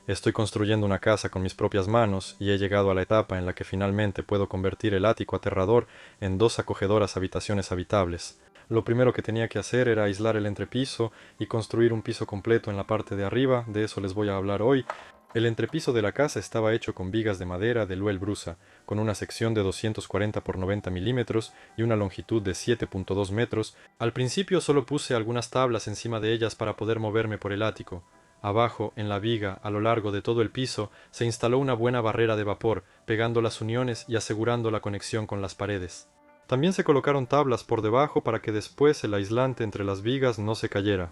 Estoy construyendo una casa con mis propias manos y he llegado a la etapa en la que finalmente puedo convertir el ático aterrador en dos acogedoras habitaciones habitables. Lo primero que tenía que hacer era aislar el entrepiso y construir un piso completo en la parte de arriba, de eso les voy a hablar hoy. El entrepiso de la casa estaba hecho con vigas de madera de Luel Brusa, con una sección de 240 por 90 milímetros y una longitud de 7.2 metros. Al principio solo puse algunas tablas encima de ellas para poder moverme por el ático. Abajo, en la viga, a lo largo de todo el piso, se instaló una buena barrera de vapor, pegando las uniones y asegurando la conexión con las paredes. También se colocaron tablas por debajo para que después el aislante entre las vigas no se cayera.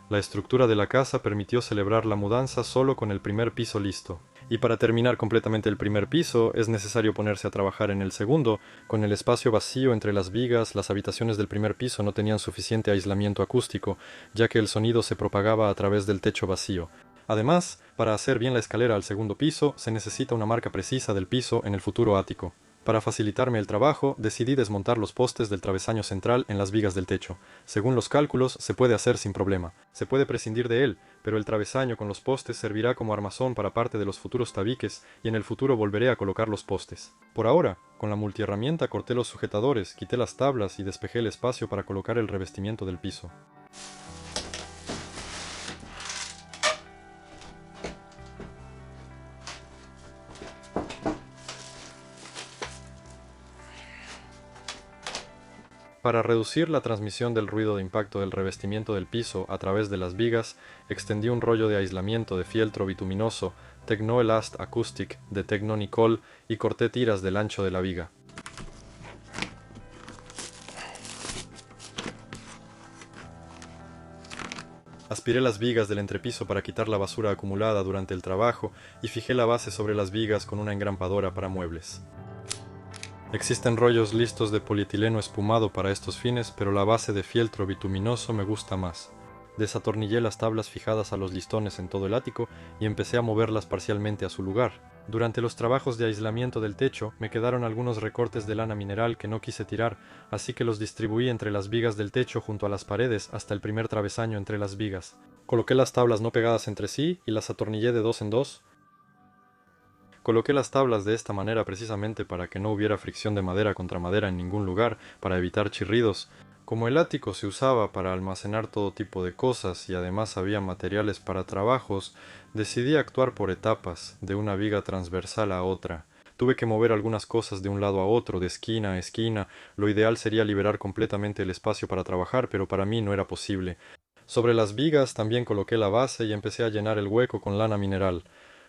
La estructura de la casa permitió celebrar la mudanza solo con el primer piso listo. Y para terminar completamente el primer piso, es necesario ponerse a trabajar en el segundo. Con el espacio vacío entre las vigas, las habitaciones del primer piso no tenían suficiente aislamiento acústico, ya que el sonido se propagaba a través del techo vacío. Además, para hacer bien la escalera al segundo piso, se necesita una marca precisa del piso en el futuro ático. Para facilitarme el trabajo, decidí desmontar los postes del travesaño central en las vigas del techo. Según los cálculos, se puede hacer sin problema. Se puede prescindir de él, pero el travesaño con los postes servirá como armazón para parte de los futuros tabiques y en el futuro volveré a colocar los postes. Por ahora, con la multiherramienta corté los sujetadores, quité las tablas y despejé el espacio para colocar el revestimiento del piso. Para reducir la transmisión del ruido de impacto del revestimiento del piso a través de las vigas, extendí un rollo de aislamiento de fieltro bituminoso Tecno-Elast Acoustic de Tecno-Nicol y corté tiras del ancho de la viga. Aspiré las vigas del entrepiso para quitar la basura acumulada durante el trabajo y fijé la base sobre las vigas con una engrampadora para muebles. Existen rollos listos de polietileno espumado para estos fines, pero la base de fieltro bituminoso me gusta más. Desatornillé las tablas fijadas a los listones en todo el ático y empecé a moverlas parcialmente a su lugar. Durante los trabajos de aislamiento del techo me quedaron algunos recortes de lana mineral que no quise tirar, así que los distribuí entre las vigas del techo junto a las paredes hasta el primer travesaño entre las vigas. Coloqué las tablas no pegadas entre sí y las atornillé de dos en dos. Coloqué las tablas de esta manera precisamente para que no hubiera fricción de madera contra madera en ningún lugar, para evitar chirridos. Como el ático se usaba para almacenar todo tipo de cosas y además había materiales para trabajos, decidí actuar por etapas, de una viga transversal a otra. Tuve que mover algunas cosas de un lado a otro, de esquina a esquina. Lo ideal sería liberar completamente el espacio para trabajar, pero para mí no era posible. Sobre las vigas también coloqué la base y empecé a llenar el hueco con lana mineral.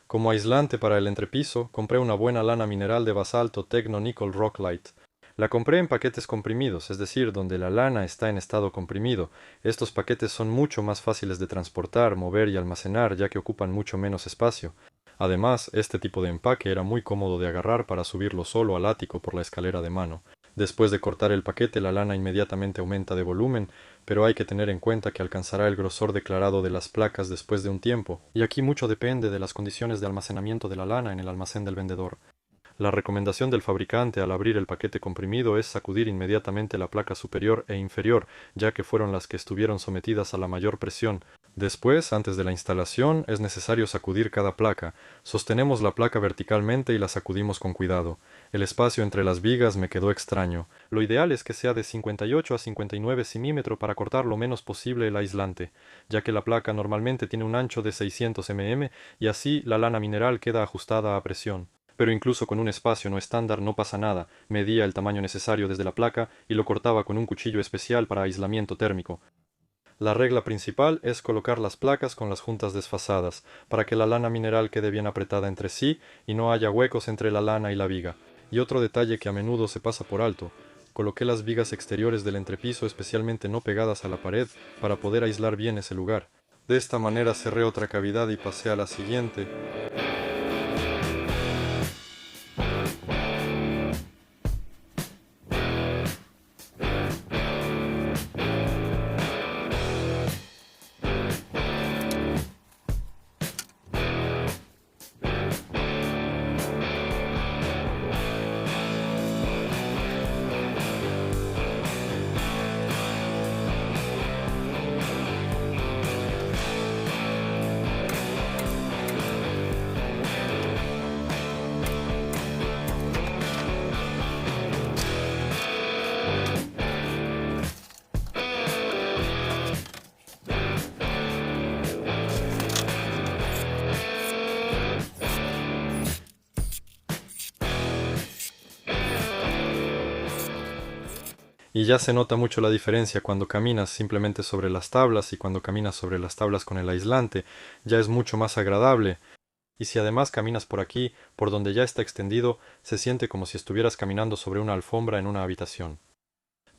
Como aislante para el entrepiso, compré una buena lana mineral de basalto Tecno Nickel Rocklight. La compré en paquetes comprimidos, es decir, donde la lana está en estado comprimido. Estos paquetes son mucho más fáciles de transportar, mover y almacenar, ya que ocupan mucho menos espacio. Además, este tipo de empaque era muy cómodo de agarrar para subirlo solo al ático por la escalera de mano. Después de cortar el paquete, la lana inmediatamente aumenta de volumen, pero hay que tener en cuenta que alcanzará el grosor declarado de las placas después de un tiempo, y aquí mucho depende de las condiciones de almacenamiento de la lana en el almacén del vendedor. La recomendación del fabricante al abrir el paquete comprimido es sacudir inmediatamente la placa superior e inferior, ya que fueron las que estuvieron sometidas a la mayor presión. Después, antes de la instalación, es necesario sacudir cada placa. Sostenemos la placa verticalmente y la sacudimos con cuidado. El espacio entre las vigas me quedó extraño. Lo ideal es que sea de 58 a 59 centímetros para cortar lo menos posible el aislante, ya que la placa normalmente tiene un ancho de 600 mm y así la lana mineral queda ajustada a presión. Pero incluso con un espacio no estándar no pasa nada. Medía el tamaño necesario desde la placa y lo cortaba con un cuchillo especial para aislamiento térmico. La regla principal es colocar las placas con las juntas desfasadas, para que la lana mineral quede bien apretada entre sí y no haya huecos entre la lana y la viga. Y otro detalle que a menudo se pasa por alto: coloqué las vigas exteriores del entrepiso especialmente no pegadas a la pared para poder aislar bien ese lugar. De esta manera cerré otra cavidad y pasé a la siguiente. Y ya se nota mucho la diferencia cuando caminas simplemente sobre las tablas y cuando caminas sobre las tablas con el aislante, ya es mucho más agradable. Y si además caminas por aquí, por donde ya está extendido, se siente como si estuvieras caminando sobre una alfombra en una habitación.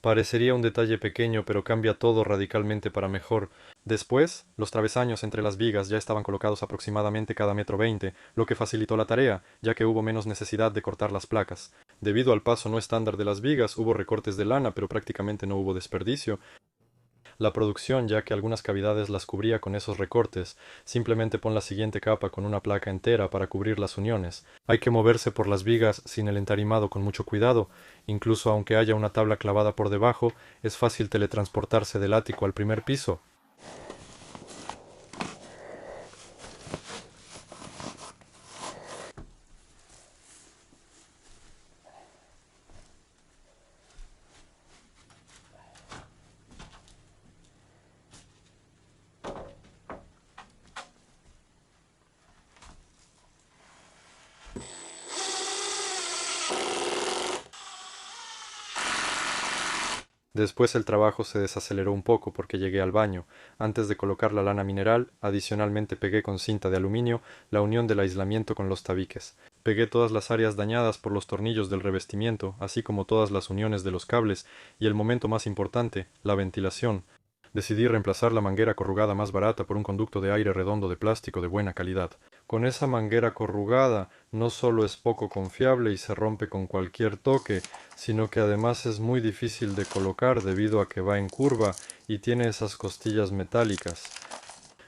Parecería un detalle pequeño, pero cambia todo radicalmente para mejor. Después, los travesaños entre las vigas ya estaban colocados aproximadamente cada metro 20, lo que facilitó la tarea, ya que hubo menos necesidad de cortar las placas. Debido al paso no estándar de las vigas, hubo recortes de lana, pero prácticamente no hubo desperdicio. La producción, ya que algunas cavidades las cubría con esos recortes, simplemente pon la siguiente capa con una placa entera para cubrir las uniones. Hay que moverse por las vigas sin el entarimado con mucho cuidado, incluso aunque haya una tabla clavada por debajo, es fácil teletransportarse del ático al primer piso. Después el trabajo se desaceleró un poco porque llegué al baño. Antes de colocar la lana mineral, adicionalmente pegué con cinta de aluminio la unión del aislamiento con los tabiques. Pegué todas las áreas dañadas por los tornillos del revestimiento, así como todas las uniones de los cables, y el momento más importante, la ventilación. Decidí reemplazar la manguera corrugada más barata por un conducto de aire redondo de plástico de buena calidad. Con esa manguera corrugada no solo es poco confiable y se rompe con cualquier toque, sino que además es muy difícil de colocar debido a que va en curva y tiene esas costillas metálicas.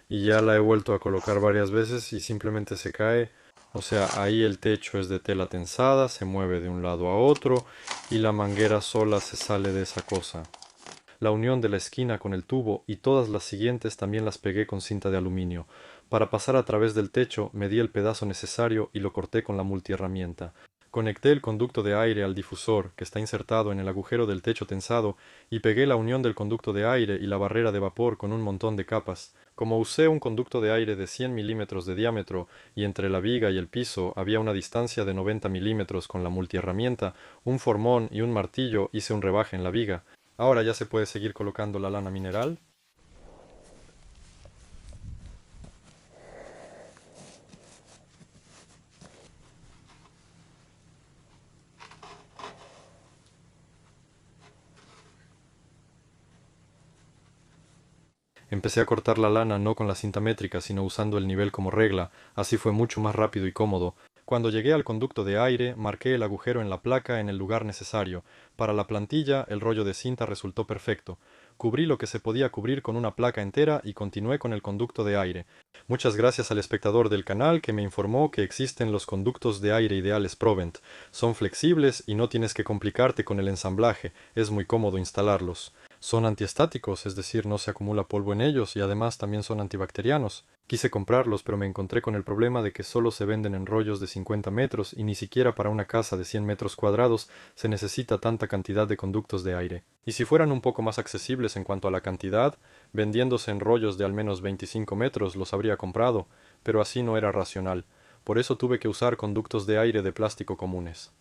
Y ya la he vuelto a colocar varias veces y simplemente se cae. O sea, ahí el techo es de tela tensada, se mueve de un lado a otro y la manguera sola se sale de esa cosa. La unión de la esquina con el tubo y todas las siguientes también las pegué con cinta de aluminio. Para pasar a través del techo medí el pedazo necesario y lo corté con la multiherramienta. Conecté el conducto de aire al difusor, que está insertado en el agujero del techo tensado, y pegué la unión del conducto de aire y la barrera de vapor con un montón de capas. Como usé un conducto de aire de 100 milímetros de diámetro y entre la viga y el piso había una distancia de 90 milímetros con la multiherramienta, un formón y un martillo, hice un rebaje en la viga. Ahora ya se puede seguir colocando la lana mineral. Empecé a cortar la lana no con la cinta métrica, sino usando el nivel como regla, así fue mucho más rápido y cómodo. Cuando llegué al conducto de aire, marqué el agujero en la placa en el lugar necesario. Para la plantilla, el rollo de cinta resultó perfecto. Cubrí lo que se podía cubrir con una placa entera y continué con el conducto de aire. Muchas gracias al espectador del canal que me informó que existen los conductos de aire ideales Provent. Son flexibles y no tienes que complicarte con el ensamblaje, es muy cómodo instalarlos. Son antiestáticos, es decir, no se acumula polvo en ellos y además también son antibacterianos. Quise comprarlos, pero me encontré con el problema de que solo se venden en rollos de 50 metros y ni siquiera para una casa de 100 metros cuadrados se necesita tanta cantidad de conductos de aire. Y si fueran un poco más accesibles en cuanto a la cantidad, vendiéndose en rollos de al menos 25 metros los habría comprado, pero así no era racional. Por eso tuve que usar conductos de aire de plástico comunes.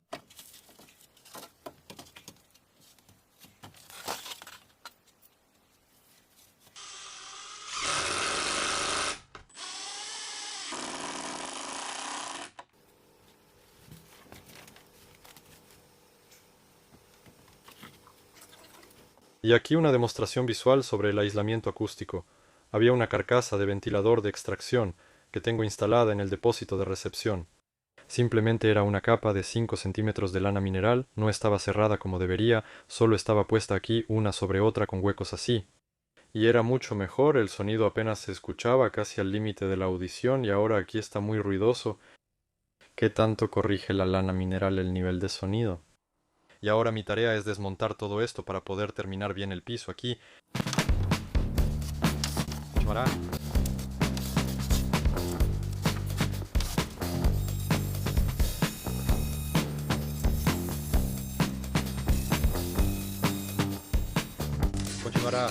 Y aquí una demostración visual sobre el aislamiento acústico. Había una carcasa de ventilador de extracción que tengo instalada en el depósito de recepción. Simplemente era una capa de 5 centímetros de lana mineral, no estaba cerrada como debería, solo estaba puesta aquí una sobre otra con huecos así. Y era mucho mejor, el sonido apenas se escuchaba casi al límite de la audición y ahora aquí está muy ruidoso. ¿Qué tanto corrige la lana mineral el nivel de sonido? Y ahora mi tarea es desmontar todo esto para poder terminar bien el piso aquí. Continuará. Continuará.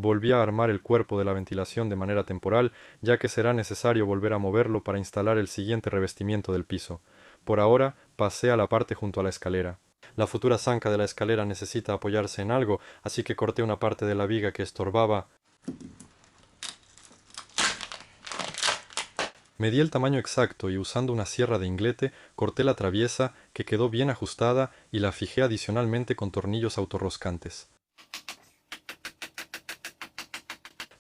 Volví a armar el cuerpo de la ventilación de manera temporal, ya que será necesario volver a moverlo para instalar el siguiente revestimiento del piso. Por ahora, pasé a la parte junto a la escalera. La futura zanca de la escalera necesita apoyarse en algo, así que corté una parte de la viga que estorbaba. Medí el tamaño exacto y usando una sierra de inglete corté la traviesa, que quedó bien ajustada, y la fijé adicionalmente con tornillos autorroscantes.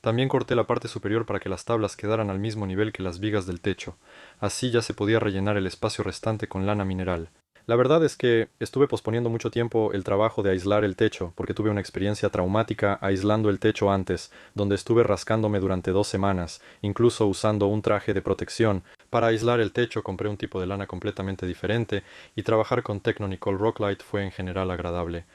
También corté la parte superior para que las tablas quedaran al mismo nivel que las vigas del techo. Así ya se podía rellenar el espacio restante con lana mineral. La verdad es que estuve posponiendo mucho tiempo el trabajo de aislar el techo, porque tuve una experiencia traumática aislando el techo antes, donde estuve rascándome durante 2 semanas, incluso usando un traje de protección. Para aislar el techo compré un tipo de lana completamente diferente, y trabajar con Techno-Nicole Rocklight fue en general agradable.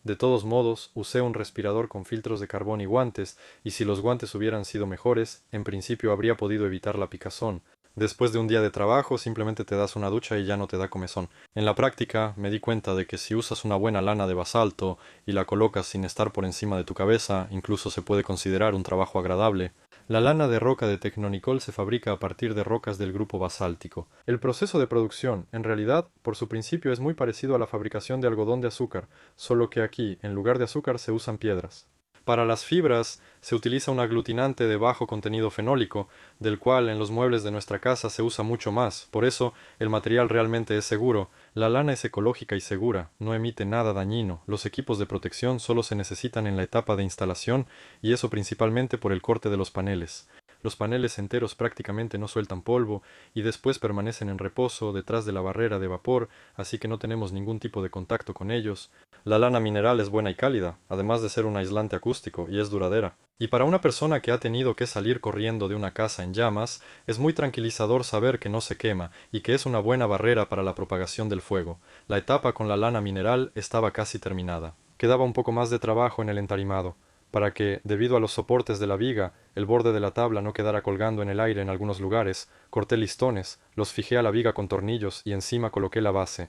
De todos modos, usé un respirador con filtros de carbón y guantes, y si los guantes hubieran sido mejores, en principio habría podido evitar la picazón. Después de un día de trabajo, simplemente te das una ducha y ya no te da comezón. En la práctica, me di cuenta de que si usas una buena lana de basalto y la colocas sin estar por encima de tu cabeza, incluso se puede considerar un trabajo agradable. La lana de roca de Tecnonicol se fabrica a partir de rocas del grupo basáltico. El proceso de producción, en realidad, por su principio es muy parecido a la fabricación de algodón de azúcar, solo que aquí, en lugar de azúcar, se usan piedras. Para las fibras se utiliza un aglutinante de bajo contenido fenólico, del cual en los muebles de nuestra casa se usa mucho más, por eso el material realmente es seguro. La lana es ecológica y segura, no emite nada dañino. Los equipos de protección solo se necesitan en la etapa de instalación, y eso principalmente por el corte de los paneles. Los paneles enteros prácticamente no sueltan polvo y después permanecen en reposo detrás de la barrera de vapor, así que no tenemos ningún tipo de contacto con ellos. La lana mineral es buena y cálida, además de ser un aislante acústico, y es duradera. Y para una persona que ha tenido que salir corriendo de una casa en llamas, es muy tranquilizador saber que no se quema y que es una buena barrera para la propagación del fuego. La etapa con la lana mineral estaba casi terminada. Quedaba un poco más de trabajo en el entarimado, para que, debido a los soportes de la viga, el borde de la tabla no quedara colgando en el aire en algunos lugares. Corté listones, los fijé a la viga con tornillos y encima coloqué la base.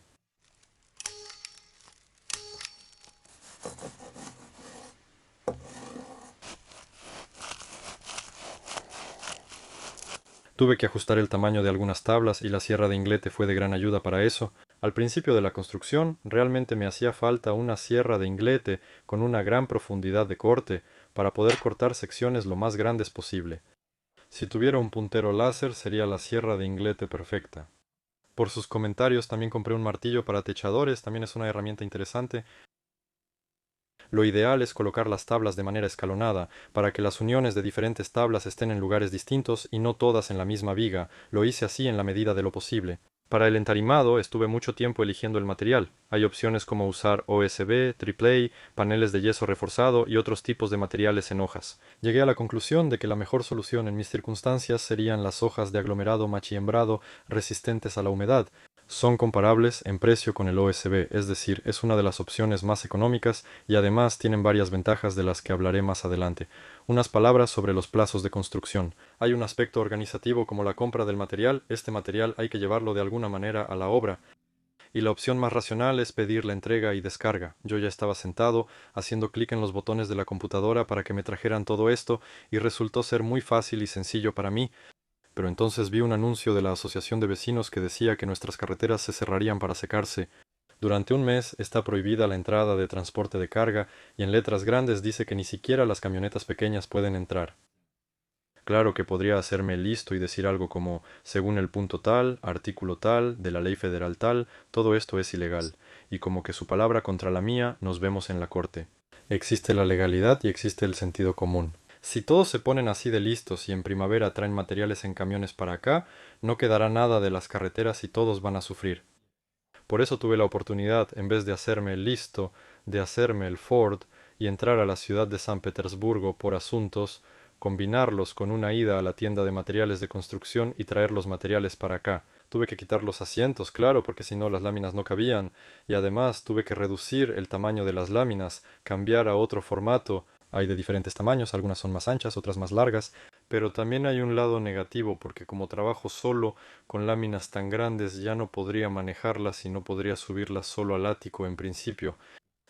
Tuve que ajustar el tamaño de algunas tablas y la sierra de inglete fue de gran ayuda para eso. Al principio de la construcción realmente me hacía falta una sierra de inglete con una gran profundidad de corte para poder cortar secciones lo más grandes posible. Si tuviera un puntero láser sería la sierra de inglete perfecta. Por sus comentarios también compré un martillo para techadores, también es una herramienta interesante. Lo ideal es colocar las tablas de manera escalonada, para que las uniones de diferentes tablas estén en lugares distintos y no todas en la misma viga. Lo hice así en la medida de lo posible. Para el entarimado estuve mucho tiempo eligiendo el material. Hay opciones como usar OSB, AAA, paneles de yeso reforzado y otros tipos de materiales en hojas. Llegué a la conclusión de que la mejor solución en mis circunstancias serían las hojas de aglomerado machiembrado resistentes a la humedad. Son comparables en precio con el OSB, es decir, es una de las opciones más económicas y además tienen varias ventajas de las que hablaré más adelante. Unas palabras sobre los plazos de construcción. Hay un aspecto organizativo como la compra del material. Este material hay que llevarlo de alguna manera a la obra, y la opción más racional es pedir la entrega y descarga. Yo ya estaba sentado, haciendo clic en los botones de la computadora para que me trajeran todo esto, y resultó ser muy fácil y sencillo para mí. Pero entonces vi un anuncio de la Asociación de Vecinos que decía que nuestras carreteras se cerrarían para secarse. Durante un mes está prohibida la entrada de transporte de carga, y en letras grandes dice que ni siquiera las camionetas pequeñas pueden entrar. Claro que podría hacerme listo y decir algo como, según el punto tal, artículo tal, de la ley federal tal, todo esto es ilegal, y como que su palabra contra la mía, nos vemos en la corte. Existe la legalidad y existe el sentido común. Si todos se ponen así de listos y en primavera traen materiales en camiones para acá, no quedará nada de las carreteras y todos van a sufrir. Por eso tuve la oportunidad, en vez de hacerme el listo, de hacerme el Ford y entrar a la ciudad de San Petersburgo por asuntos, combinarlos con una ida a la tienda de materiales de construcción y traer los materiales para acá. Tuve que quitar los asientos, claro, porque si no las láminas no cabían, y además tuve que reducir el tamaño de las láminas, cambiar a otro formato. Hay de diferentes tamaños, algunas son más anchas, otras más largas, pero también hay un lado negativo, porque como trabajo solo con láminas tan grandes ya no podría manejarlas y no podría subirlas solo al ático en principio.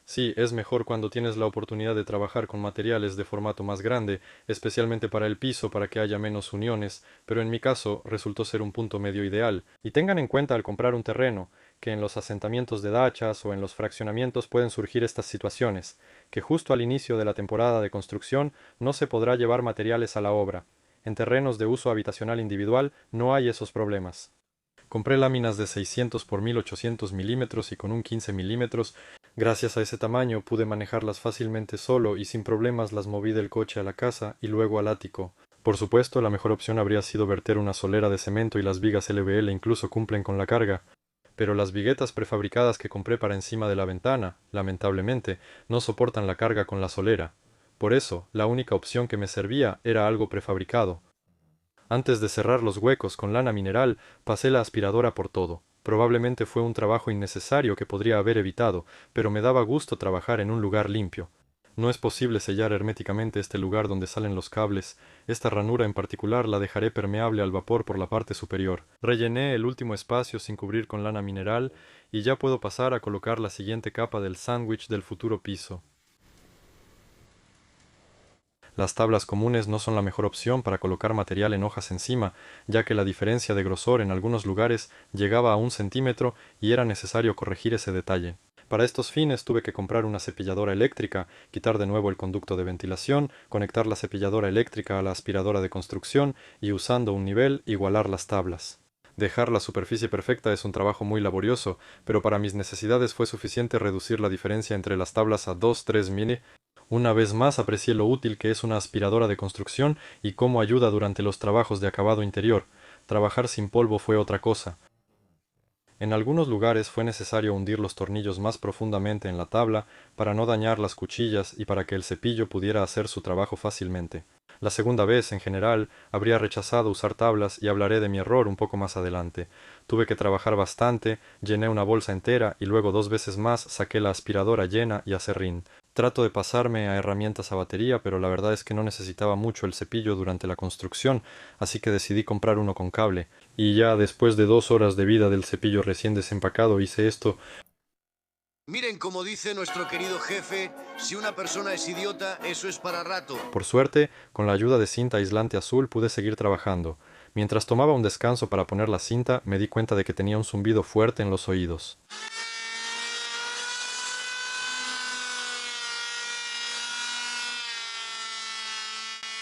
Sí, es mejor cuando tienes la oportunidad de trabajar con materiales de formato más grande, especialmente para el piso para que haya menos uniones, pero en mi caso resultó ser un punto medio ideal. Y tengan en cuenta al comprar un terreno, que en los asentamientos de dachas o en los fraccionamientos pueden surgir estas situaciones, que justo al inicio de la temporada de construcción no se podrá llevar materiales a la obra. En terrenos de uso habitacional individual no hay esos problemas. Compré láminas de 600 por 1800 milímetros y con un 15 milímetros. Gracias a ese tamaño pude manejarlas fácilmente solo y sin problemas las moví del coche a la casa y luego al ático. Por supuesto, la mejor opción habría sido verter una solera de cemento y las vigas LVL incluso cumplen con la carga. Pero las viguetas prefabricadas que compré para encima de la ventana, lamentablemente, no soportan la carga con la solera. Por eso, la única opción que me servía era algo prefabricado. Antes de cerrar los huecos con lana mineral, pasé la aspiradora por todo. Probablemente fue un trabajo innecesario que podría haber evitado, pero me daba gusto trabajar en un lugar limpio. No es posible sellar herméticamente este lugar donde salen los cables. Esta ranura en particular la dejaré permeable al vapor por la parte superior. Rellené el último espacio sin cubrir con lana mineral y ya puedo pasar a colocar la siguiente capa del sándwich del futuro piso. Las tablas comunes no son la mejor opción para colocar material en hojas encima, ya que la diferencia de grosor en algunos lugares llegaba a 1 centímetro y era necesario corregir ese detalle. Para estos fines tuve que comprar una cepilladora eléctrica, quitar de nuevo el conducto de ventilación, conectar la cepilladora eléctrica a la aspiradora de construcción y usando un nivel igualar las tablas. Dejar la superficie perfecta es un trabajo muy laborioso, pero para mis necesidades fue suficiente reducir la diferencia entre las tablas a 2-3 mili. Una vez más aprecié lo útil que es una aspiradora de construcción y cómo ayuda durante los trabajos de acabado interior. Trabajar sin polvo fue otra cosa. En algunos lugares fue necesario hundir los tornillos más profundamente en la tabla para no dañar las cuchillas y para que el cepillo pudiera hacer su trabajo fácilmente. La segunda vez, en general, habría rechazado usar tablas y hablaré de mi error un poco más adelante. Tuve que trabajar bastante, llené una bolsa entera y luego 2 veces más saqué la aspiradora llena y acerrín. Trato de pasarme a herramientas a batería, pero la verdad es que no necesitaba mucho el cepillo durante la construcción, así que decidí comprar uno con cable. Y ya después de 2 horas de vida del cepillo recién desempacado hice esto. Miren como dice nuestro querido jefe, si una persona es idiota, eso es para rato. Por suerte, con la ayuda de cinta aislante azul pude seguir trabajando. Mientras tomaba un descanso para poner la cinta, me di cuenta de que tenía un zumbido fuerte en los oídos.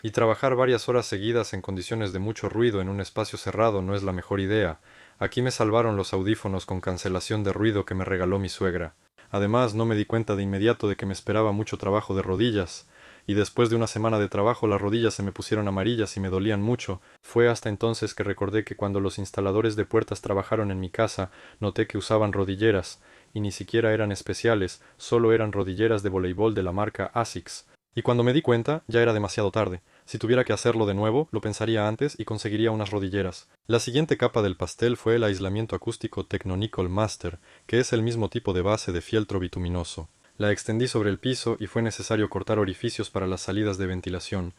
Y trabajar varias horas seguidas en condiciones de mucho ruido en un espacio cerrado no es la mejor idea. Aquí me salvaron los audífonos con cancelación de ruido que me regaló mi suegra. Además, no me di cuenta de inmediato de que me esperaba mucho trabajo de rodillas, y después de una semana de trabajo las rodillas se me pusieron amarillas y me dolían mucho. Fue hasta entonces que recordé que cuando los instaladores de puertas trabajaron en mi casa, noté que usaban rodilleras, y ni siquiera eran especiales, solo eran rodilleras de voleibol de la marca ASICS. Y cuando me di cuenta, ya era demasiado tarde. Si tuviera que hacerlo de nuevo, lo pensaría antes y conseguiría unas rodilleras. La siguiente capa del pastel fue el aislamiento acústico Technonicol Master, que es el mismo tipo de base de fieltro bituminoso. La extendí sobre el piso y fue necesario cortar orificios para las salidas de ventilación.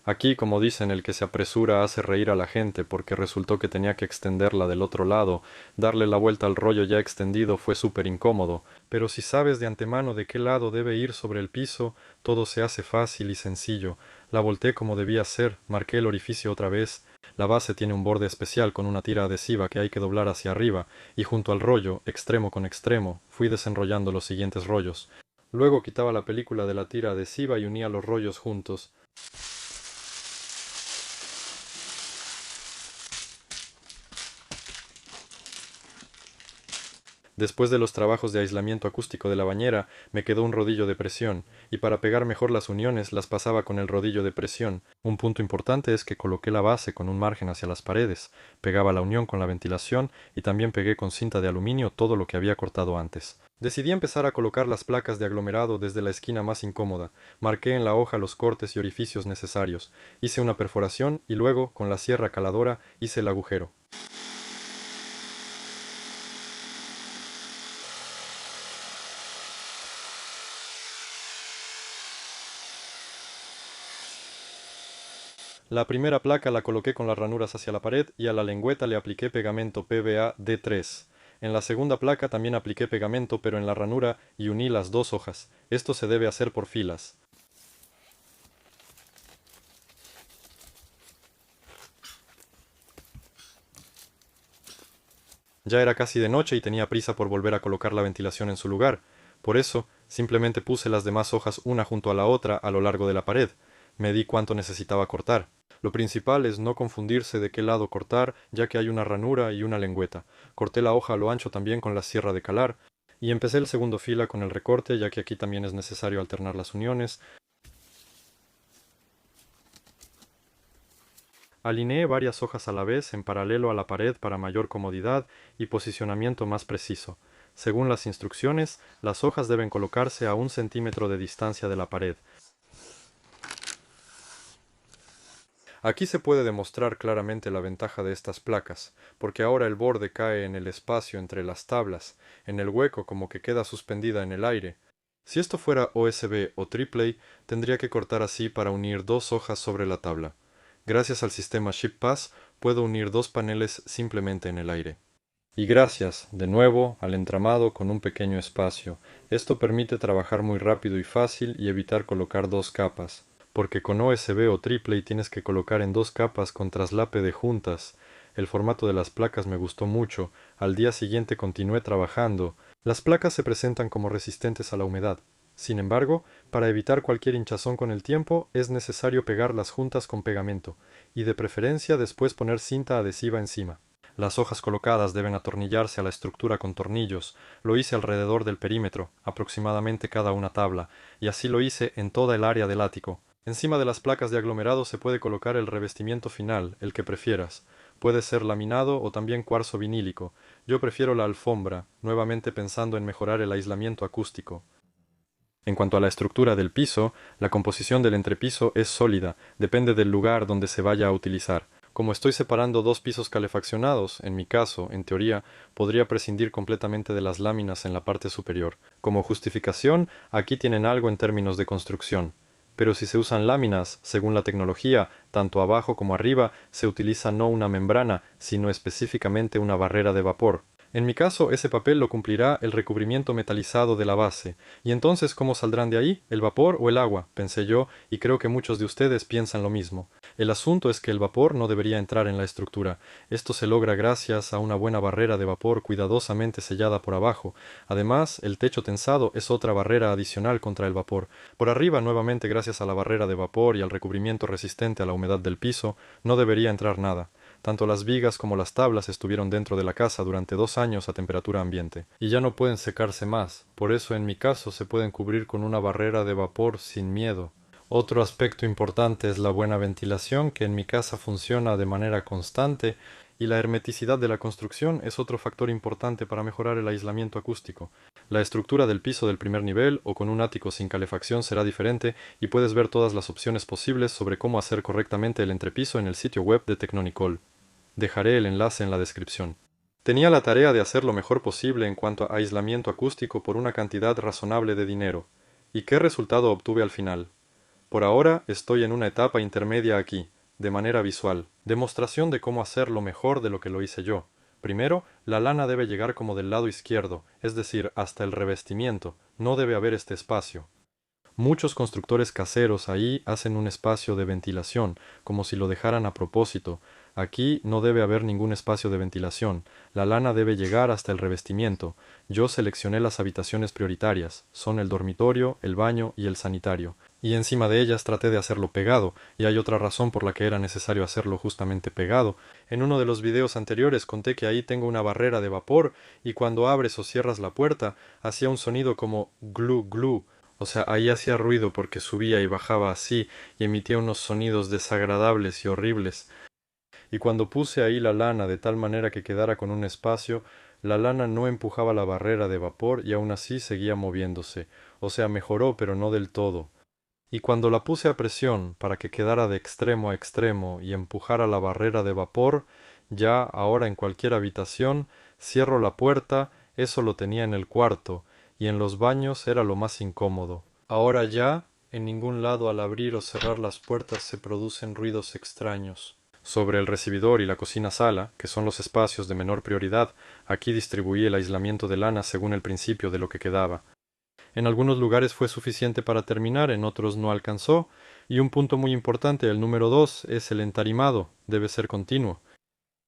Aquí, como dicen, el que se apresura hace reír a la gente porque resultó que tenía que extenderla del otro lado. Darle la vuelta al rollo ya extendido fue súper incómodo, pero si sabes de antemano de qué lado debe ir sobre el piso, todo se hace fácil y sencillo. La volteé como debía ser, marqué el orificio otra vez. La base tiene un borde especial con una tira adhesiva que hay que doblar hacia arriba, y junto al rollo, extremo con extremo, fui desenrollando los siguientes rollos. Luego quitaba la película de la tira adhesiva y unía los rollos juntos. Después de los trabajos de aislamiento acústico de la bañera, me quedó un rodillo de presión, y para pegar mejor las uniones las pasaba con el rodillo de presión. Un punto importante es que coloqué la base con un margen hacia las paredes, pegaba la unión con la ventilación y también pegué con cinta de aluminio todo lo que había cortado antes. Decidí empezar a colocar las placas de aglomerado desde la esquina más incómoda. Marqué en la hoja los cortes y orificios necesarios. Hice una perforación y luego, con la sierra caladora, hice el agujero. La primera placa la coloqué con las ranuras hacia la pared y a la lengüeta le apliqué pegamento PVA D3. En la segunda placa también apliqué pegamento pero en la ranura y uní las dos hojas. Esto se debe hacer por filas. Ya era casi de noche y tenía prisa por volver a colocar la ventilación en su lugar. Por eso, simplemente puse las demás hojas una junto a la otra a lo largo de la pared. Medí cuánto necesitaba cortar. Lo principal es no confundirse de qué lado cortar, ya que hay una ranura y una lengüeta. Corté la hoja a lo ancho también con la sierra de calar, y empecé el segundo fila con el recorte, ya que aquí también es necesario alternar las uniones. Alineé varias hojas a la vez en paralelo a la pared para mayor comodidad y posicionamiento más preciso. Según las instrucciones, las hojas deben colocarse a 1 centímetro de distancia de la pared. Aquí se puede demostrar claramente la ventaja de estas placas, porque ahora el borde cae en el espacio entre las tablas, en el hueco como que queda suspendida en el aire. Si esto fuera OSB o AAA, tendría que cortar así para unir dos hojas sobre la tabla. Gracias al sistema ShipPass, puedo unir dos paneles simplemente en el aire. Y gracias, de nuevo, al entramado con un pequeño espacio. Esto permite trabajar muy rápido y fácil y evitar colocar dos capas, porque con OSB o AAA tienes que colocar en dos capas con traslape de juntas. El formato de las placas me gustó mucho. Al día siguiente continué trabajando. Las placas se presentan como resistentes a la humedad. Sin embargo, para evitar cualquier hinchazón con el tiempo, es necesario pegarlas juntas con pegamento, y de preferencia después poner cinta adhesiva encima. Las hojas colocadas deben atornillarse a la estructura con tornillos. Lo hice alrededor del perímetro, aproximadamente cada una tabla, y así lo hice en toda el área del ático. Encima de las placas de aglomerado se puede colocar el revestimiento final, el que prefieras. Puede ser laminado o también cuarzo vinílico. Yo prefiero la alfombra, nuevamente pensando en mejorar el aislamiento acústico. En cuanto a la estructura del piso, la composición del entrepiso es sólida, depende del lugar donde se vaya a utilizar. Como estoy separando dos pisos calefaccionados, en mi caso, en teoría, podría prescindir completamente de las láminas en la parte superior. Como justificación, aquí tienen algo en términos de construcción. Pero si se usan láminas, según la tecnología, tanto abajo como arriba, se utiliza no una membrana, sino específicamente una barrera de vapor. En mi caso, ese papel lo cumplirá el recubrimiento metalizado de la base. ¿Y entonces cómo saldrán de ahí? ¿El vapor o el agua? Pensé yo, y creo que muchos de ustedes piensan lo mismo. El asunto es que el vapor no debería entrar en la estructura. Esto se logra gracias a una buena barrera de vapor cuidadosamente sellada por abajo. Además, el techo tensado es otra barrera adicional contra el vapor. Por arriba, nuevamente gracias a la barrera de vapor y al recubrimiento resistente a la humedad del piso, no debería entrar nada. Tanto las vigas como las tablas estuvieron dentro de la casa durante 2 años a temperatura ambiente, y ya no pueden secarse más. Por eso en mi caso se pueden cubrir con una barrera de vapor sin miedo. Otro aspecto importante es la buena ventilación, que en mi casa funciona de manera constante, y la hermeticidad de la construcción es otro factor importante para mejorar el aislamiento acústico. La estructura del piso del primer nivel o con un ático sin calefacción será diferente y puedes ver todas las opciones posibles sobre cómo hacer correctamente el entrepiso en el sitio web de Tecnonicol. Dejaré el enlace en la descripción. Tenía la tarea de hacer lo mejor posible en cuanto a aislamiento acústico por una cantidad razonable de dinero. ¿Y qué resultado obtuve al final? Por ahora estoy en una etapa intermedia aquí, de manera visual, demostración de cómo hacerlo mejor de lo que lo hice yo. Primero, la lana debe llegar como del lado izquierdo, es decir, hasta el revestimiento, no debe haber este espacio. Muchos constructores caseros ahí hacen un espacio de ventilación, como si lo dejaran a propósito. Aquí no debe haber ningún espacio de ventilación. La lana debe llegar hasta el revestimiento. Yo seleccioné las habitaciones prioritarias. Son el dormitorio, el baño y el sanitario. Y encima de ellas traté de hacerlo pegado, y hay otra razón por la que era necesario hacerlo justamente pegado. En uno de los videos anteriores conté que ahí tengo una barrera de vapor, y cuando abres o cierras la puerta, hacía un sonido como glu glu. O sea, ahí hacía ruido porque subía y bajaba así y emitía unos sonidos desagradables y horribles. Y cuando puse ahí la lana de tal manera que quedara con un espacio, la lana no empujaba la barrera de vapor y aún así seguía moviéndose. O sea, mejoró, pero no del todo. Y cuando la puse a presión para que quedara de extremo a extremo y empujara la barrera de vapor, ya ahora en cualquier habitación, cierro la puerta, eso lo tenía en el cuarto, y en los baños era lo más incómodo. Ahora ya En ningún lado al abrir o cerrar las puertas se producen ruidos extraños. Sobre el recibidor y la cocina-sala, que son los espacios de menor prioridad, aquí distribuí el aislamiento de lana según el principio de lo que quedaba. En algunos lugares fue suficiente para terminar, en otros no alcanzó, y un punto muy importante, el número 2, es el entarimado, debe ser continuo.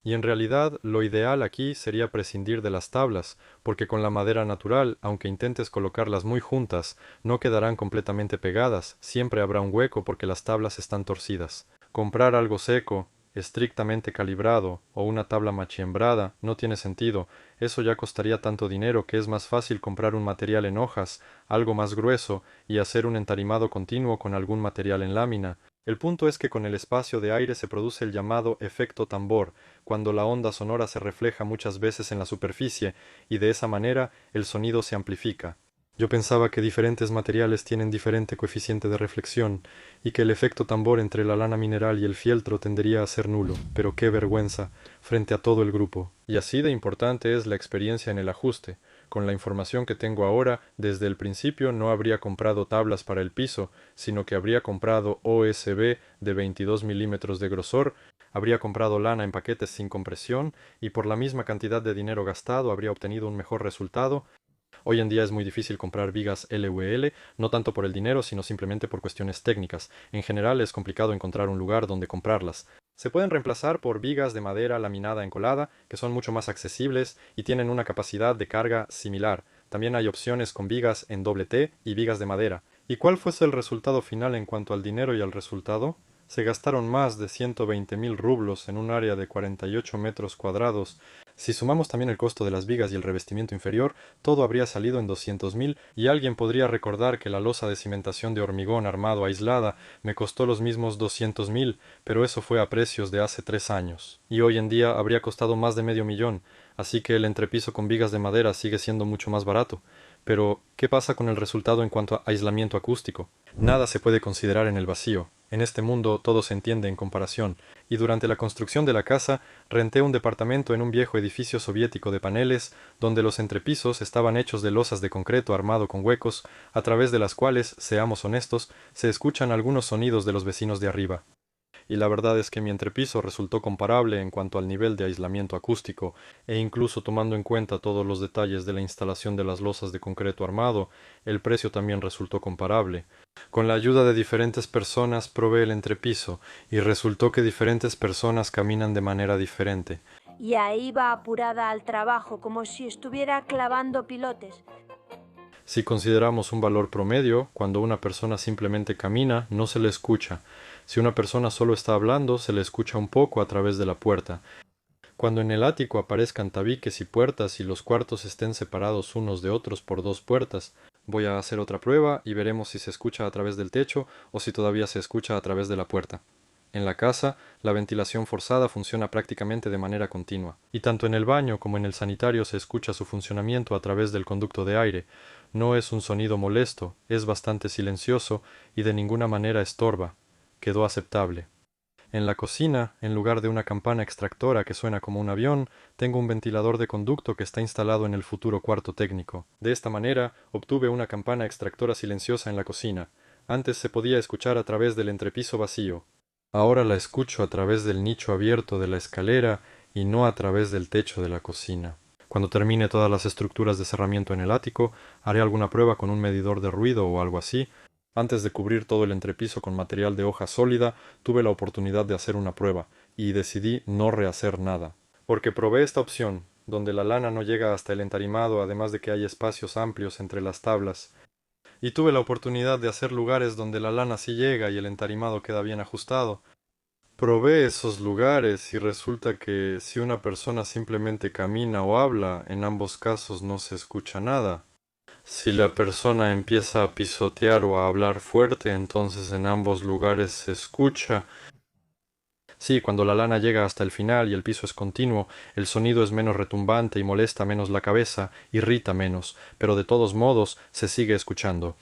Y en realidad lo ideal aquí sería prescindir de las tablas, porque con la madera natural, aunque intentes colocarlas muy juntas, no quedarán completamente pegadas, siempre habrá un hueco porque las tablas están torcidas. Comprar algo seco, estrictamente calibrado, o una tabla machiembrada, no tiene sentido, eso ya costaría tanto dinero que es más fácil comprar un material en hojas, algo más grueso, y hacer un entarimado continuo con algún material en lámina. El punto es que con el espacio de aire se produce el llamado efecto tambor, cuando la onda sonora se refleja muchas veces en la superficie, y de esa manera el sonido se amplifica. Yo pensaba que diferentes materiales tienen diferente coeficiente de reflexión, y que el efecto tambor entre la lana mineral y el fieltro tendería a ser nulo, pero qué vergüenza, frente a todo el grupo. Y así de importante es la experiencia en el ajuste. Con la información que tengo ahora, desde el principio no habría comprado tablas para el piso, sino que habría comprado OSB de 22 milímetros de grosor, habría comprado lana en paquetes sin compresión, y por la misma cantidad de dinero gastado habría obtenido un mejor resultado. Hoy en día es muy difícil comprar vigas LVL, no tanto por el dinero, sino simplemente por cuestiones técnicas. En general es complicado encontrar un lugar donde comprarlas. Se pueden reemplazar por vigas de madera laminada encolada, que son mucho más accesibles y tienen una capacidad de carga similar. También hay opciones con vigas en doble T y vigas de madera. ¿Y cuál fuese el resultado final en cuanto al dinero y al resultado? Se gastaron más de 120.000 rublos en un área de 48 metros cuadrados. Si sumamos también el costo de las vigas y el revestimiento inferior, todo habría salido en 200.000, y alguien podría recordar que la losa de cimentación de hormigón armado aislada me costó los mismos 200.000, pero eso fue a precios de hace 3 años. Y hoy en día habría costado más de medio millón, así que el entrepiso con vigas de madera sigue siendo mucho más barato. Pero, ¿qué pasa con el resultado en cuanto a aislamiento acústico? Nada se puede considerar en el vacío. En este mundo todo se entiende en comparación, y durante la construcción de la casa renté un departamento en un viejo edificio soviético de paneles, donde los entrepisos estaban hechos de losas de concreto armado con huecos, a través de las cuales, seamos honestos, se escuchan algunos sonidos de los vecinos de arriba. Y la verdad es que mi entrepiso resultó comparable en cuanto al nivel de aislamiento acústico, e incluso tomando en cuenta todos los detalles de la instalación de las losas de concreto armado, el precio también resultó comparable. Con la ayuda de diferentes personas probé el entrepiso, y resultó que diferentes personas caminan de manera diferente. Y ahí va apurada al trabajo, como si estuviera clavando pilotes. Si consideramos un valor promedio, cuando una persona simplemente camina, no se le escucha. Si una persona solo está hablando, se le escucha un poco a través de la puerta. Cuando en el ático aparezcan tabiques y puertas y los cuartos estén separados unos de otros por 2 puertas, voy a hacer otra prueba y veremos si se escucha a través del techo o si todavía se escucha a través de la puerta. En la casa, la ventilación forzada funciona prácticamente de manera continua, y tanto en el baño como en el sanitario se escucha su funcionamiento a través del conducto de aire. No es un sonido molesto, es bastante silencioso y de ninguna manera estorba. Quedó aceptable. En la cocina, en lugar de una campana extractora que suena como un avión, tengo un ventilador de conducto que está instalado en el futuro cuarto técnico. De esta manera, obtuve una campana extractora silenciosa en la cocina. Antes se podía escuchar a través del entrepiso vacío. Ahora la escucho a través del nicho abierto de la escalera y no a través del techo de la cocina. Cuando termine todas las estructuras de cerramiento en el ático, haré alguna prueba con un medidor de ruido o algo así. Antes de cubrir todo el entrepiso con material de hoja sólida, tuve la oportunidad de hacer una prueba, y decidí no rehacer nada. Porque probé esta opción, donde la lana no llega hasta el entarimado, además de que hay espacios amplios entre las tablas. Y tuve la oportunidad de hacer lugares donde la lana sí llega y el entarimado queda bien ajustado. Probé esos lugares y resulta que si una persona simplemente camina o habla, en ambos casos no se escucha nada. Si la persona empieza a pisotear o a hablar fuerte, entonces en ambos lugares se escucha. Sí, cuando la lana llega hasta el final y el piso es continuo, el sonido es menos retumbante y molesta menos la cabeza, irrita menos, pero de todos modos se sigue escuchando.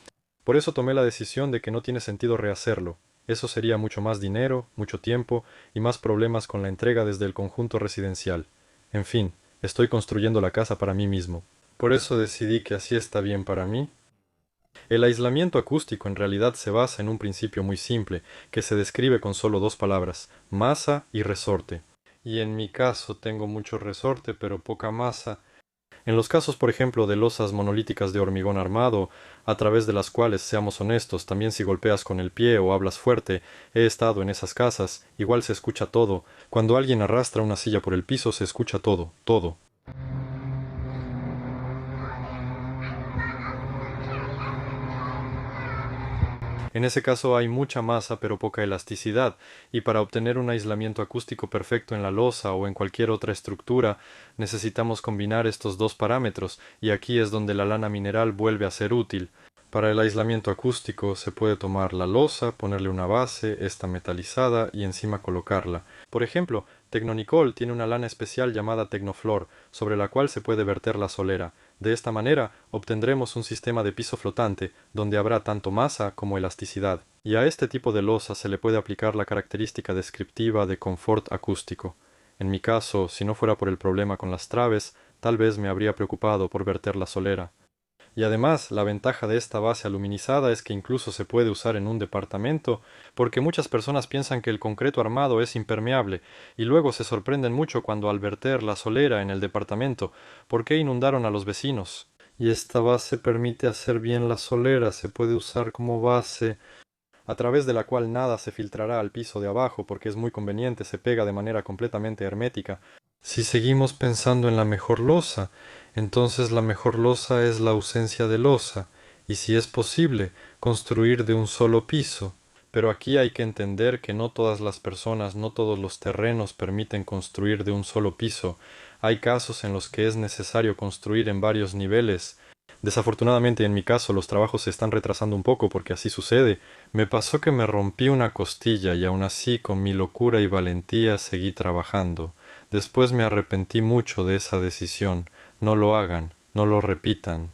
Por eso tomé la decisión de que no tiene sentido rehacerlo. Eso sería mucho más dinero, mucho tiempo y más problemas con la entrega desde el conjunto residencial. En fin, estoy construyendo la casa para mí mismo. Por eso decidí que así está bien para mí. El aislamiento acústico en realidad se basa en un principio muy simple, que se describe con solo dos palabras, masa y resorte. Y en mi caso tengo mucho resorte pero poca masa. En los casos, por ejemplo, de losas monolíticas de hormigón armado, a través de las cuales, seamos honestos, también si golpeas con el pie o hablas fuerte, he estado en esas casas, igual se escucha todo. Cuando alguien arrastra una silla por el piso se escucha todo, todo. En ese caso hay mucha masa pero poca elasticidad, y para obtener un aislamiento acústico perfecto en la losa o en cualquier otra estructura, necesitamos combinar estos dos parámetros, y aquí es donde la lana mineral vuelve a ser útil. Para el aislamiento acústico se puede tomar la losa, ponerle una base, esta metalizada, y encima colocarla. Por ejemplo, Tecnonicol tiene una lana especial llamada Tecnoflor, sobre la cual se puede verter la solera. De esta manera obtendremos un sistema de piso flotante, donde habrá tanto masa como elasticidad, y a este tipo de losa se le puede aplicar la característica descriptiva de confort acústico. En mi caso, si no fuera por el problema con las traves, tal vez me habría preocupado por verter la solera. Y además, la ventaja de esta base aluminizada es que incluso se puede usar en un departamento, porque muchas personas piensan que el concreto armado es impermeable, y luego se sorprenden mucho cuando al verter la solera en el departamento, ¿por qué inundaron a los vecinos? Y esta base permite hacer bien la solera, se puede usar como base, a través de la cual nada se filtrará al piso de abajo porque es muy conveniente, se pega de manera completamente hermética. Si seguimos pensando en la mejor losa, entonces la mejor losa es la ausencia de losa, y si es posible, construir de un solo piso. Pero aquí hay que entender que no todas las personas, no todos los terrenos permiten construir de un solo piso. Hay casos en los que es necesario construir en varios niveles. Desafortunadamente en mi caso los trabajos se están retrasando un poco porque así sucede. Me pasó que me rompí una costilla y aun así con mi locura y valentía seguí trabajando. Después me arrepentí mucho de esa decisión. No lo hagan, no lo repitan.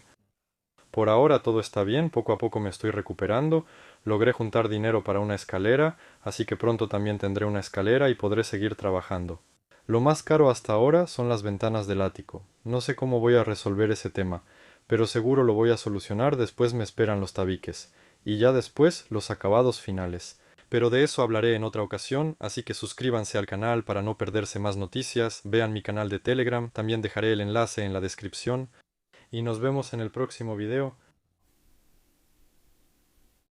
Por ahora todo está bien, poco a poco me estoy recuperando, logré juntar dinero para una escalera, así que pronto también tendré una escalera y podré seguir trabajando. Lo más caro hasta ahora son las ventanas del ático. No sé cómo voy a resolver ese tema, pero seguro lo voy a solucionar, después me esperan los tabiques, y ya después los acabados finales. Pero de eso hablaré en otra ocasión, así que suscríbanse al canal para no perderse más noticias, vean mi canal de Telegram, también dejaré el enlace en la descripción, y nos vemos en el próximo video.